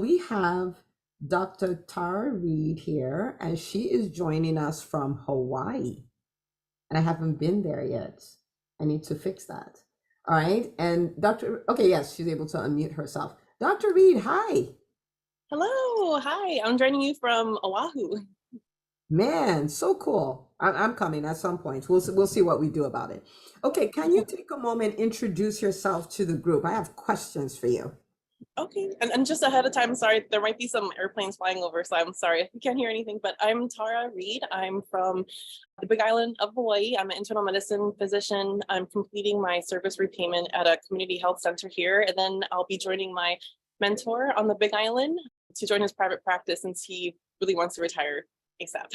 We have Dr. Tara Reed here, and she is joining us from Hawaii. And I haven't been there yet. I need to fix that. All right. And okay, yes, she's able to unmute herself. Dr. Reed, hi. Hello, hi. I'm joining you from Oahu. Man, so cool. I'm coming at some point. We'll see what we do about it. Okay, can you take a moment, introduce yourself to the group? I have questions for you. Okay, and just ahead of time, sorry, there might be some airplanes flying over, so I'm sorry if you can't hear anything, but I'm Tara Reed. I'm from the Big Island of Hawaii. I'm an internal medicine physician. I'm completing my service repayment at a community health center here, and then I'll be joining my mentor on the Big Island to join his private practice since he really wants to retire ASAP.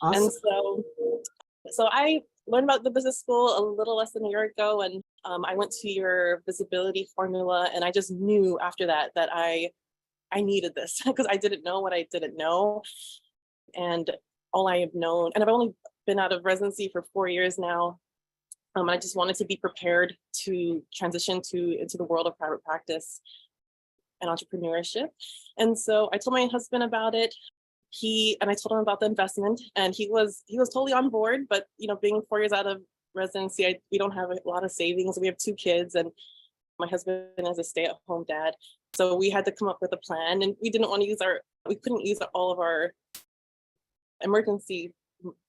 And Awesome. so I learned about the business school a little less than a year ago, and I went to your visibility formula, and I just knew after that that I needed this because I didn't know what I didn't know, and all I have known, and I've only been out of residency for 4 years now. I just wanted to be prepared to transition into the world of private practice and entrepreneurship, and so I told my husband about it. I told him about the investment, and he was totally on board. But being 4 years out of residency, we don't have a lot of savings. We have two kids, and my husband is a stay-at-home dad, so we had to come up with a plan. And we couldn't use all of our emergency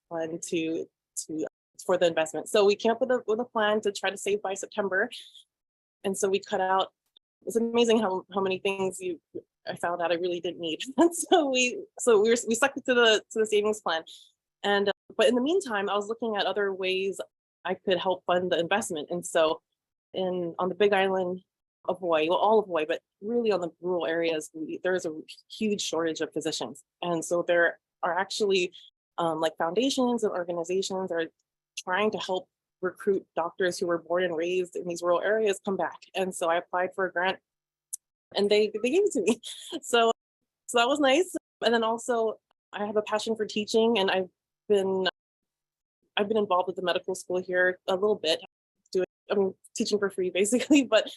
fund to for the investment. So we came up with a plan to try to save by September. And so we cut out. It's amazing how many things I found out I really didn't need. And we stuck to the savings plan. And but in the meantime, I was looking at other ways I could help fund the investment. And so on the Big Island of Hawaii, well, all of Hawaii, but really on the rural areas, there is a huge shortage of physicians. And so there are actually like foundations and organizations are trying to help recruit doctors who were born and raised in these rural areas come back. And so I applied for a grant, and they gave it to me. So that was nice. And then also I have a passion for teaching, and been I've been involved with the medical school here a little bit, teaching for free basically. But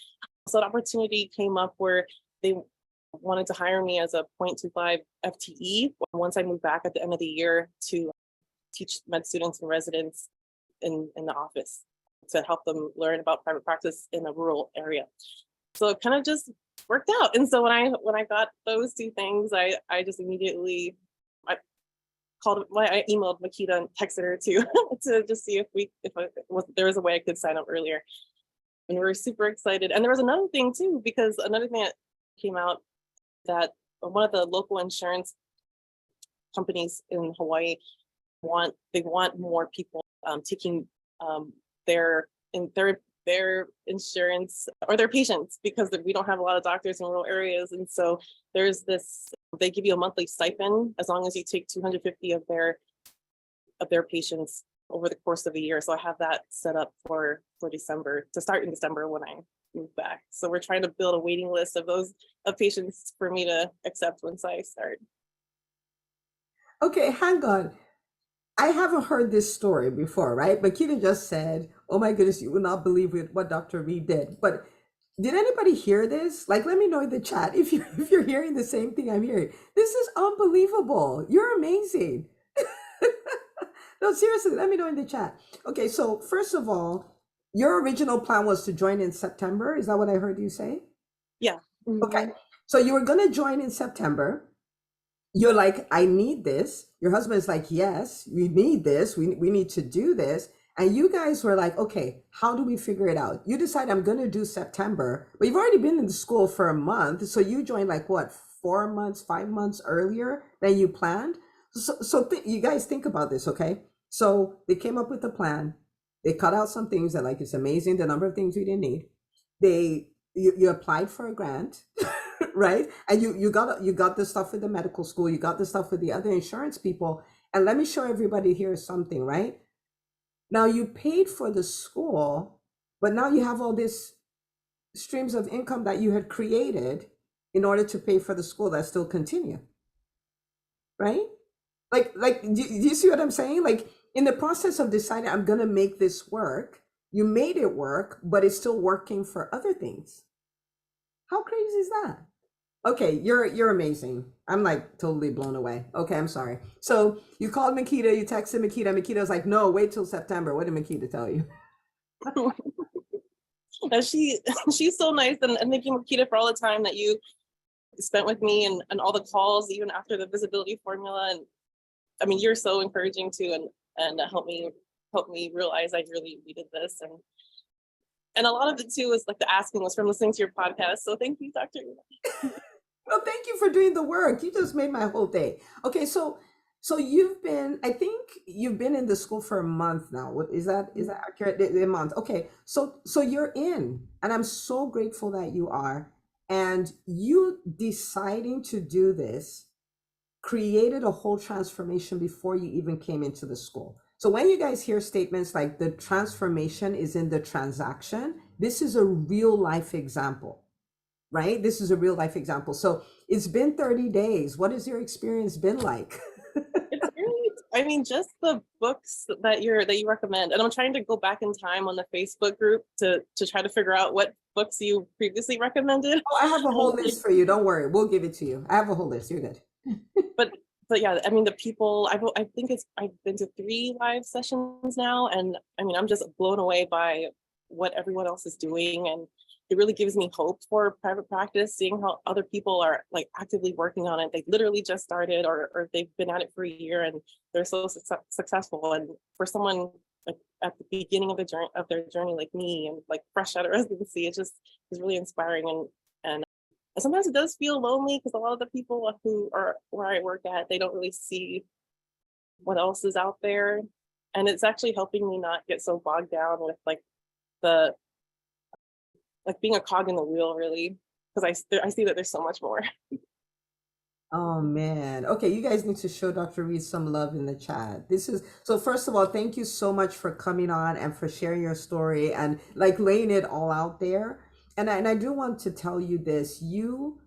so an opportunity came up where they wanted to hire me as a 0.25 FTE once I moved back at the end of the year to teach med students and residents in the office to help them learn about private practice in a rural area. So it kind of just worked out. And so when I got those two things, I just immediately I emailed Makita and texted her too to just see if there was a way I could sign up earlier. And we were super excited. And there was another thing too, because another thing that came out, that one of the local insurance companies in Hawaii want more people taking their insurance or their patients, because we don't have a lot of doctors in rural areas. And so they give you a monthly stipend as long as you take 250 of their patients over the course of a year. So I have that set up for December, to start in December when I move back. So we're trying to build a waiting list of patients for me to accept once I start. Okay, hang on. I haven't heard this story before, right? But Keita just said, "Oh my goodness, you will not believe what Dr. Reed did." But did anybody hear this? Like, let me know in the chat if you're hearing the same thing I'm hearing. This is unbelievable. You're amazing. No, seriously, let me know in the chat. Okay, so first of all, your original plan was to join in September. Is that what I heard you say? Yeah. Okay, Mhm. so you were going to join in September. You're like, I need this. Your husband's like, yes, we need this. We need to do this. And you guys were like, okay, how do we figure it out? You decide I'm going to do September, but you've already been in the school for a month. So you joined like what, 4 months, 5 months earlier than you planned. You guys think about this, okay? So they came up with a plan. They cut out some things that, like, it's amazing the number of things we didn't need. You applied for a grant. Right, and you got the stuff with the medical school, you got the stuff with the other insurance people. And let me show everybody here something. Right now, you paid for the school, but now you have all these streams of income that you had created in order to pay for the school that still continue. Right, like do you see what I'm saying? Like, in the process of deciding I'm gonna make this work, you made it work, but it's still working for other things. How crazy is that? Okay, you're amazing. I'm like totally blown away. Okay, I'm sorry. So you called Makita, you texted Makita. Makita was like, no, wait till September. What did Makita tell you? And she's so nice, and thank you, Makita, for all the time that you spent with me, and all the calls even after the visibility formula. And I mean, you're so encouraging too, and help me realize I really needed this. And a lot of it too was like the asking was from listening to your podcast. So thank you, Dr. Well, thank you for doing the work. You just made my whole day. Okay, so you've been, I think you've been in the school for a month now. What is that accurate? A month. Okay. So you're in, and I'm so grateful that you are. And you deciding to do this created a whole transformation before you even came into the school. So when you guys hear statements like the transformation is in the transaction, this is a real life example, right? This is a real life example. So it's been 30 days. What has your experience been like? It's great. I mean, just the books that you recommend, and I'm trying to go back in time on the Facebook group to try to figure out what books you previously recommended. Oh, I have a whole list for you. Don't worry. We'll give it to you. I have a whole list. You're good. but but yeah, I mean, the people, I think I've been to 3 live sessions now, and I mean, I'm just blown away by what everyone else is doing, and it really gives me hope for private practice, seeing how other people are like actively working on it. They literally just started, or they've been at it for a year, and they're so successful. And for someone like at the beginning of their journey like me, and like fresh out of residency, it just is really inspiring. And sometimes it does feel lonely because a lot of the people who are where I work at, they don't really see what else is out there. And it's actually helping me not get so bogged down with the being a cog in the wheel, really, because I see that there's so much more. Oh man. Okay, you guys need to show Dr. Reed some love in the chat. This is so first of all, thank you so much for coming on and for sharing your story and like laying it all out there. And I do want to tell you this. You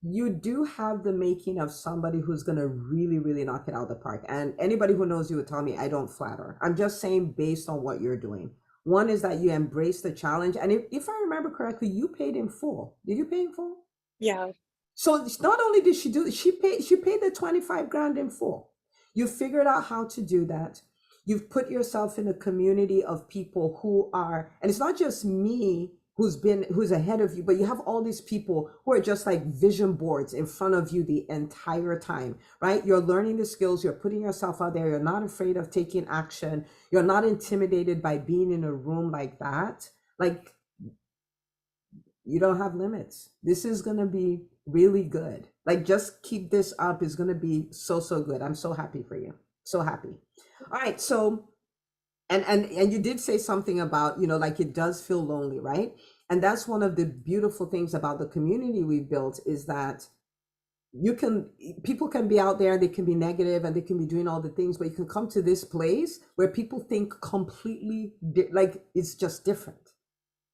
do have the making of somebody who's going to really, really knock it out of the park. And anybody who knows you would tell me I don't flatter. I'm just saying based on what you're doing. One is that you embrace the challenge. And if I remember correctly, you paid in full. Did you pay in full? Yeah. So not only did she do it, she paid the 25 grand in full. You figured out how to do that. You've put yourself in a community of people who are, and it's not just me who's ahead of you, but you have all these people who are just like vision boards in front of you the entire time, right? You're learning the skills, you're putting yourself out there, you're not afraid of taking action, you're not intimidated by being in a room like that. Like you don't have limits. This is going to be really good. Like just keep this up. Is going to be so good. I'm so happy for you. So happy. All right. So and you did say something about, like it does feel lonely, right? And that's one of the beautiful things about the community we built is that you can people can be out there, they can be negative and they can be doing all the things, but you can come to this place where people think completely like it's just different,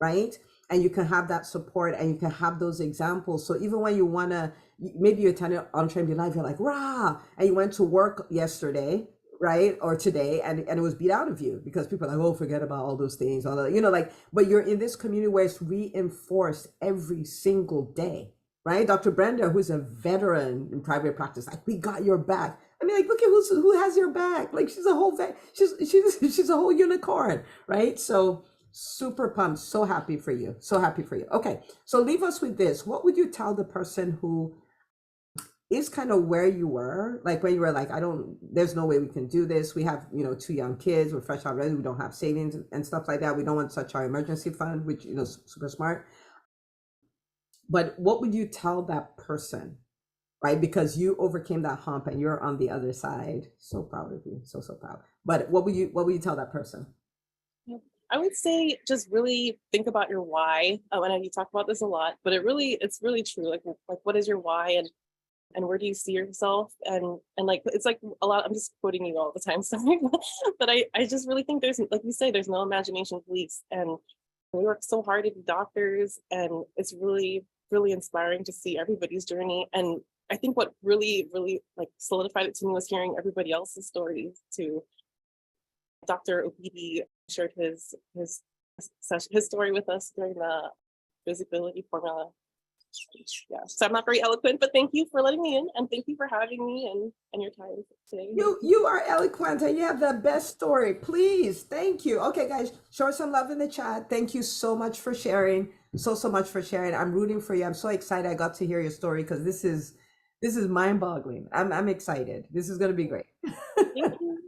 right? And you can have that support and you can have those examples. So even when you want to, maybe you attended EntreMD Live, you're like, rah, and you went to work yesterday, right? Or today, and it was beat out of you because people are like, oh, forget about all those things, all that, like, but you're in this community where it's reinforced every single day, right? Dr. Brenda, who's a veteran in private practice, like, we got your back. I mean, like, look at who has your back. Like, she's a whole she's a whole unicorn, right? So super pumped, so happy for you, so happy for you. Okay, so leave us with this. What would you tell the person who is kind of where you were, like when you were like, there's no way we can do this, we have 2 young kids, we're fresh out ready, we don't have savings and stuff like that, we don't want to touch our emergency fund, which super smart. But what would you tell that person, right? Because you overcame that hump and you're on the other side. So proud of you, so proud. But what would you tell that person? I would say just really think about your why. I know you talk about this a lot, but it's really true. Like what is your why, and where do you see yourself? And like it's like a lot. I'm just quoting you all the time, sorry, but I just really think there's, like you say, there's no imagination police, and we work so hard to be doctors, and it's really inspiring to see everybody's journey. And I think what really like solidified it to me was hearing everybody else's stories too. Dr. Obidi shared his story with us during the visibility formula Yeah, so I'm not very eloquent, but thank you for letting me in, and thank you for having me and your time today. You are eloquent and you have the best story. Please, thank you. Okay, guys, show us some love in the chat. Thank you so much for sharing. So much for sharing. I'm rooting for you. I'm so excited I got to hear your story because this is mind-boggling. I'm excited. This is gonna be great. Thank you.